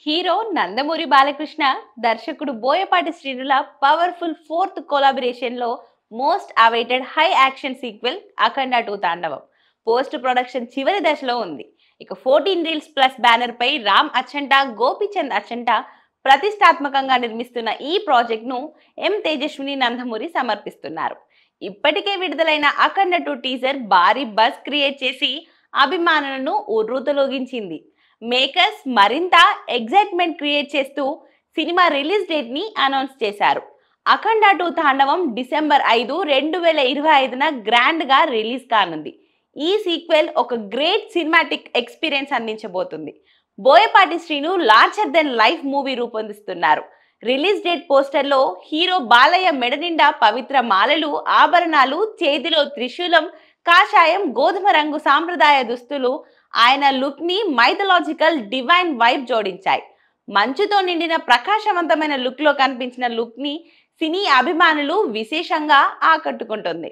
Hero Nandamuri Balakrishna, దర్శకుడు బోయపాటి శ్రీనుల powerful fourth collaboration లో most awaited high action sequel Akhanda 2 Thandavam post production చివరి దశలో ఉంది. ఇక 14 రీల్స్ ప్లస్ బ్యానర్ పై రామ్ అచ్చంట, గోపీచంద్ అచ్చంట ప్రతిష్టాత్మకంగా నిర్మిస్తున్న ఈ ప్రాజెక్ట్ ను ఎం తేజస్విని నందమూరి సమర్పిస్తున్నారు. ఇప్పటికే విడుదలైన అఖండ 2 టీజర్ భారీ బజ్ క్రియేట్ చేసి అభిమానులను ఉర్రూతలూగించింది. మేకర్స్ మరింత ఎగ్జైట్మెంట్ క్రియేట్ చేస్తూ సినిమా రిలీజ్ డేట్ ని అనౌన్స్ చేశారు. అఖండ 2 తాండవం డిసెంబర్ 5, 2025న గ్రాండ్ గా రిలీజ్ కానుంది. ఈ సీక్వెల్ ఒక గ్రేట్ సినిమాటిక్ ఎక్స్పీరియన్స్ అందించబోతుంది. Boyapati Srinu larger than life movie రూపొందిస్తున్నారు. రిలీజ్ డేట్ పోస్టర్ లో హీరో బాలయ్య మెడ నిండా పవిత్ర మాలలు, ఆభరణాలు, చేతిలో త్రిశూలం, కాషాయం, గోధుమ రంగు సాంప్రదాయ దుస్తులు ఆయన లుక్ ని మైథలాజికల్ డివైన్ వైబ్ జోడించాయి. మంచుతో నిండిన ప్రకాశవంతమైన లుక్ లో కనిపించిన లుక్ ని సినీ అభిమానులు విశేషంగా ఆకట్టుకుంటుంది.